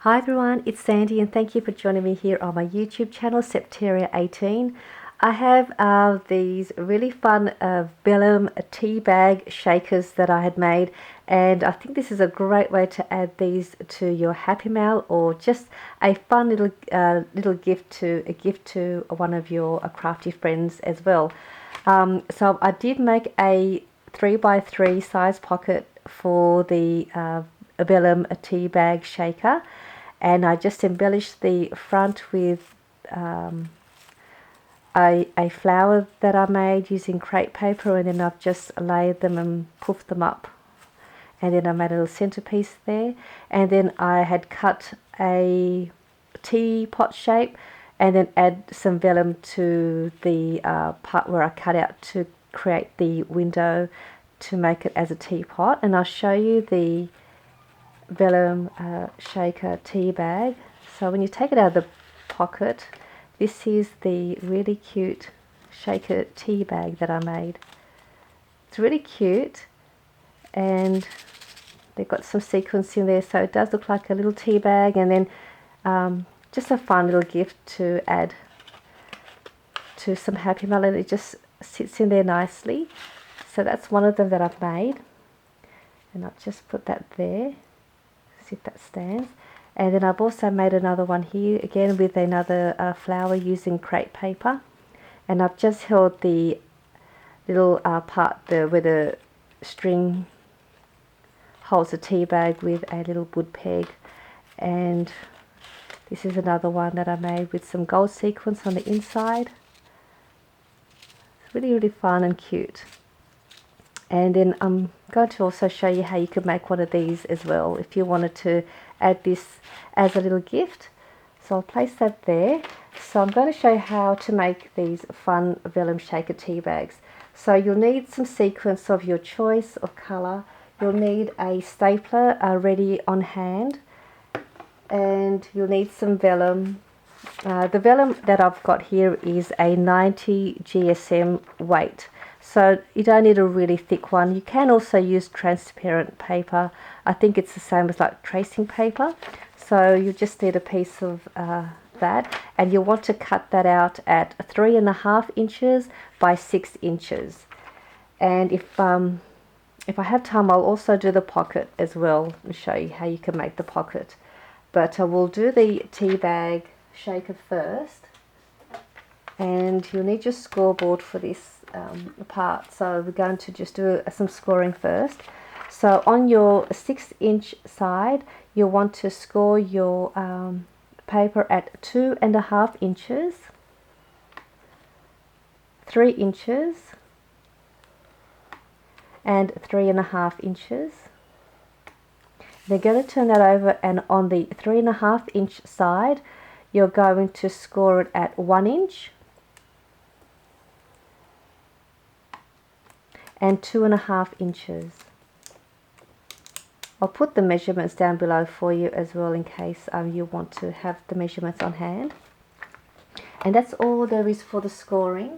Hi everyone, it's Sandy and thank you for joining me here on my YouTube channel, Septeria18. I have these really fun Vellum tea bag shakers that I had made, and I think this is a great way to add these to your Happy Mail or just a fun little gift to one of your crafty friends as well. So I did make a 3x3 size pocket for the Vellum tea bag shaker, and I just embellished the front with a flower that I made using crepe paper, and then I've just layered them and puffed them up, and then I made a little centerpiece there, and then I had cut a teapot shape and then add some vellum to the part where I cut out to create the window to make it as a teapot. And I'll show you the Vellum shaker tea bag. So when you take it out of the pocket, this is the really cute shaker tea bag that I made. It's really cute, and they've got some sequins in there, so it does look like a little tea bag, and then just a fun little gift to add to some Happy Mail. It just sits in there nicely. So that's one of them that I've made, and I'll just put that there. See if that stands. And then I've also made another one here again with another flower using crepe paper, and I've just held the little part where the string holds the tea bag with a little wood peg. And this is another one that I made with some gold sequins on the inside. It's really fun and cute. And then I'm going to also show you how you could make one of these as well if you wanted to add this as a little gift. So I'll place that there. So I'm going to show you how to make these fun Vellum shaker tea bags. So you'll need some sequins of your choice of colour. You'll need a stapler ready on hand, and you'll need some vellum. The vellum that I've got here is a 90 GSM weight. So you don't need a really thick one. You can also use transparent paper. I think it's the same as like tracing paper. So you just need a piece of that, and you'll want to cut that out at 3.5 inches by 6 inches. And if I have time, I'll also do the pocket as well and show you how you can make the pocket. But we'll do the tea bag shaker first, and you'll need your scoreboard for this part. So we're going to just do some scoring first. So on your 6-inch side, you'll want to score your paper at 2.5 inches, 3 inches, and 3.5 inches. They're going to turn that over, and on the 3.5 inch side, you're going to score it at 1 inch and 2.5 inches. I'll put the measurements down below for you as well in case you want to have the measurements on hand. And that's all there is for the scoring.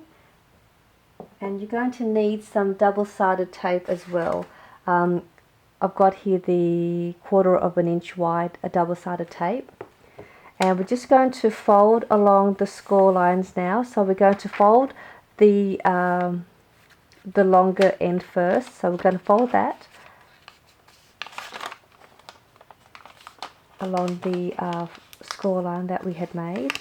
And you're going to need some double-sided tape as well. I've got here the 1/4 inch wide double-sided tape. And we're just going to fold along the score lines now. So we're going to fold the longer end first. So we're going to fold that along the score line that we had made.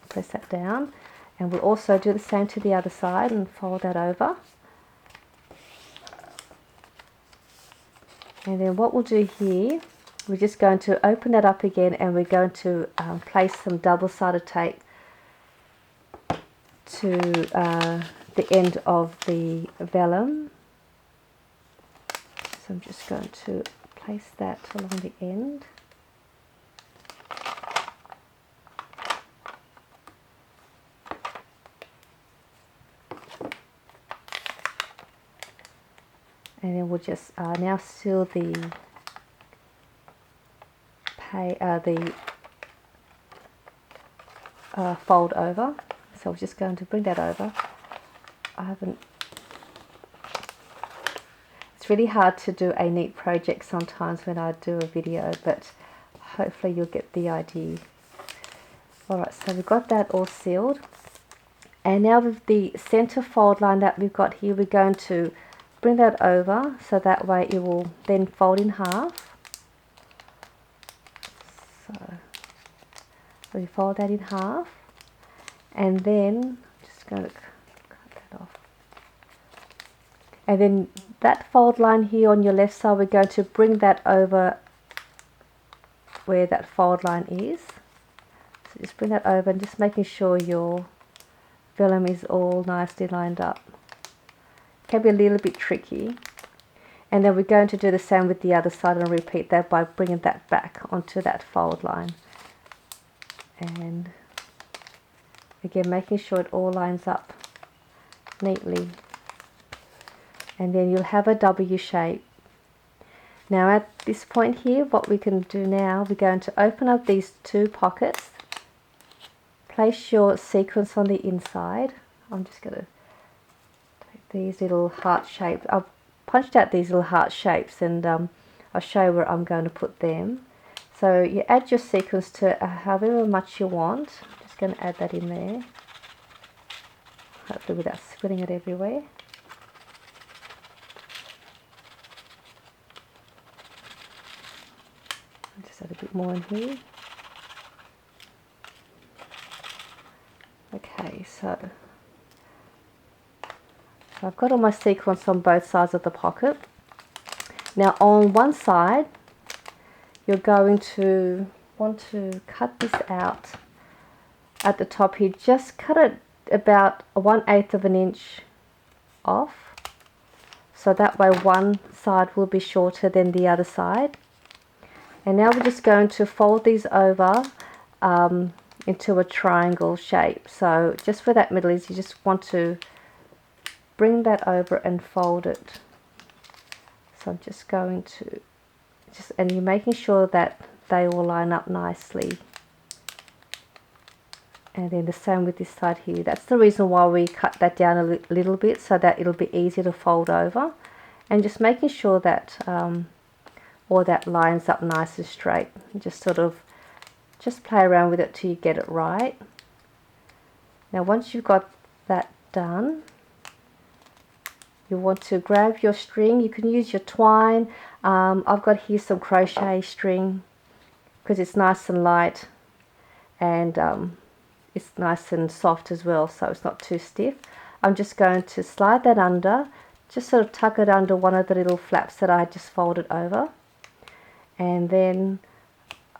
Press that down, and we'll also do the same to the other side and fold that over. And then what we'll do here, we're just going to open that up again, and we're going to place some double-sided tape to the end of the vellum. So I'm just going to place that along the end. And then we'll just now seal the fold over. So we're just going to bring that over. It's really hard to do a neat project sometimes when I do a video, but hopefully you'll get the idea. Alright, so we've got that all sealed. And now with the center fold line that we've got here, we're going to bring that over so that way it will then fold in half. So we fold that in half, and then I'm just going to cut that off. And then that fold line here on your left side, we're going to bring that over where that fold line is. So just bring that over and just making sure your vellum is all nicely lined up. Can be a little bit tricky. And then we're going to do the same with the other side and repeat that by bringing that back onto that fold line. And again, making sure it all lines up neatly. And then you'll have a W shape. Now at this point here, what we can do now, we're going to open up these two pockets. Place your sequins on the inside. I'm just going to take these little heart shapes. I've punched out these little heart shapes, and I'll show you where I'm going to put them. So you add your sequins to however much you want. I'm just going to add that in there, hopefully without splitting it everywhere. I'll just add a bit more in here. Okay, so I've got all my sequins on both sides of the pocket. Now on one side, you're going to want to cut this out at the top here. Just cut it about 1/8 of an inch off, so that way one side will be shorter than the other side. And now we're just going to fold these over into a triangle shape. So just where that middle is, you just want to bring that over and fold it. So I'm just going to and you're making sure that they all line up nicely. And then the same with this side here. That's the reason why we cut that down a little bit, so that it'll be easier to fold over. And just making sure that all that lines up nice and straight. Just play around with it till you get it right. Now once you've got that done, you want to grab your string. You can use your twine. I've got here some crochet string because it's nice and light, and it's nice and soft as well, so it's not too stiff. I'm just going to slide that under, just sort of tuck it under one of the little flaps that I just folded over. And then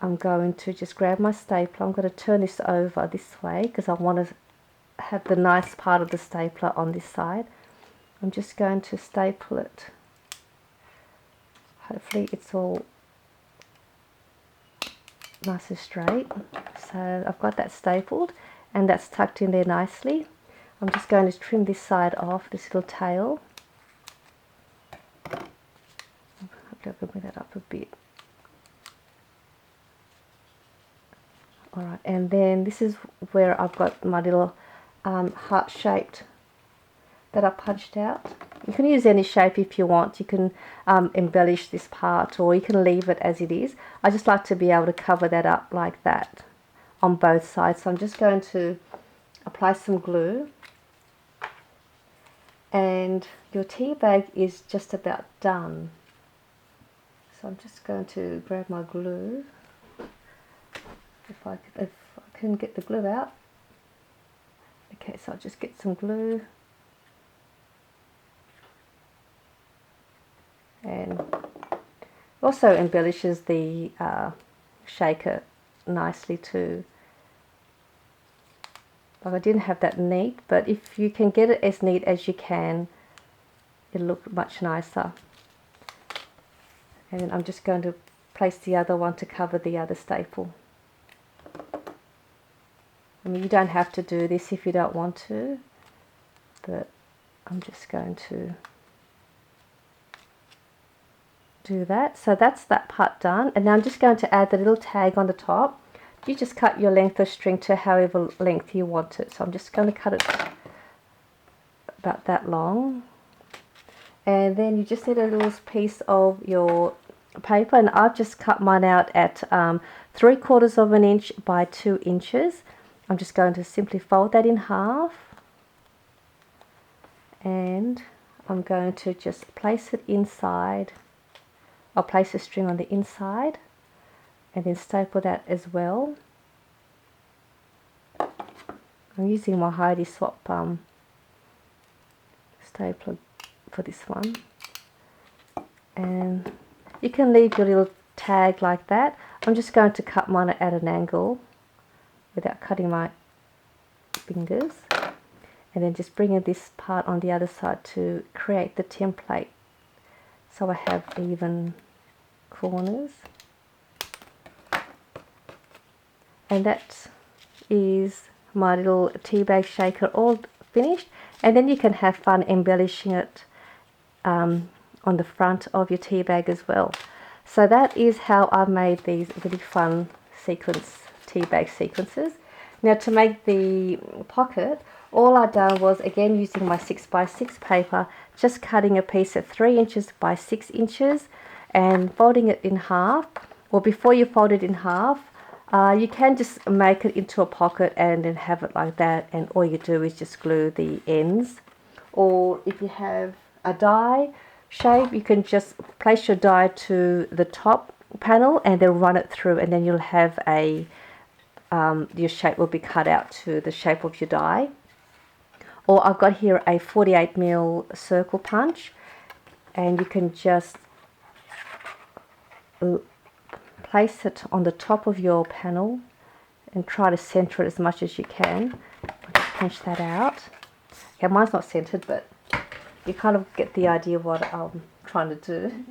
I'm going to just grab my stapler. I'm going to turn this over this way because I want to have the nice part of the stapler on this side. I'm just going to staple it. Hopefully it's all nice and straight. So I've got that stapled and that's tucked in there nicely. I'm just going to trim this side off, this little tail. Hopefully I can bring that up a bit. Alright, and then this is where I've got my little heart shaped that I punched out. You can use any shape if you want. You can embellish this part, or you can leave it as it is. I just like to be able to cover that up like that on both sides. So I'm just going to apply some glue, and your tea bag is just about done. So I'm just going to grab my glue. If I can get the glue out. Okay, so I'll just get some glue. And also embellishes the shaker nicely too. Like I didn't have that neat, but if you can get it as neat as you can, it'll look much nicer. And then I'm just going to place the other one to cover the other staple. I mean, you don't have to do this if you don't want to, but I'm just going to do that. So that's that part done, and now I'm just going to add the little tag on the top. You just cut your length of string to however length you want it. So I'm just going to cut it about that long, and then you just need a little piece of your paper, and I've just cut mine out at 3/4 of an inch by 2 inches. I'm just going to simply fold that in half, and I'm going to just place it inside. I'll place a string on the inside and then staple that as well. I'm using my Heidi Swap stapler for this one, and you can leave your little tag like that. I'm just going to cut mine at an angle without cutting my fingers, and then just bring in this part on the other side to create the template so I have even corners. And that is my little tea bag shaker all finished, and then you can have fun embellishing it on the front of your tea bag as well. So that is how I made these really fun tea bag sequences. Now, to make the pocket, all I done was, again using my 6x6 paper, just cutting a piece at 3 inches by 6 inches and folding it in half. Well, before you fold it in half, you can just make it into a pocket and then have it like that, and all you do is just glue the ends. Or if you have a die shape, you can just place your die to the top panel and then run it through, and then you'll have your shape will be cut out to the shape of your die. Or I've got here a 48mm circle punch, and you can just place it on the top of your panel and try to center it as much as you can. Just pinch that out. Okay, mine's not centered, but you kind of get the idea of what I'm trying to do.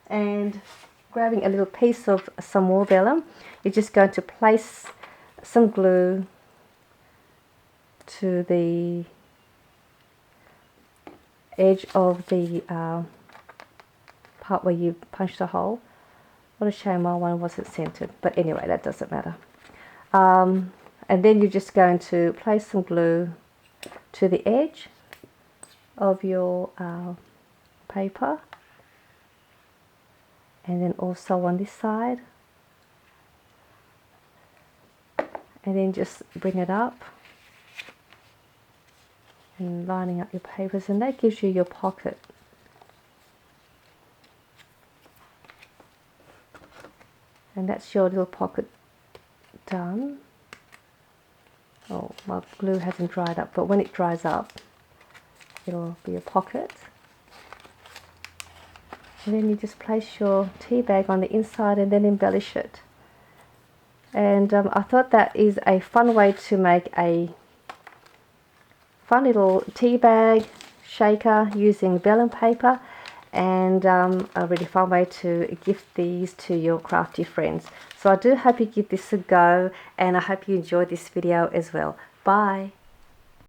And grabbing a little piece of some more vellum, you're just going to place some glue to the edge of the part where you punched a hole. What a shame my one wasn't centered, but anyway, that doesn't matter. And then you're just going to place some glue to the edge of your paper, and then also on this side, and then just bring it up and lining up your papers, and that gives you your pocket. And that's your little pocket done. Oh, my glue hasn't dried up, but when it dries up, it'll be a pocket. And then you just place your tea bag on the inside and then embellish it. And I thought that is a fun way to make a fun little tea bag shaker using vellum paper, and a really fun way to gift these to your crafty friends. So I do hope you give this a go, and I hope you enjoyed this video as well. Bye!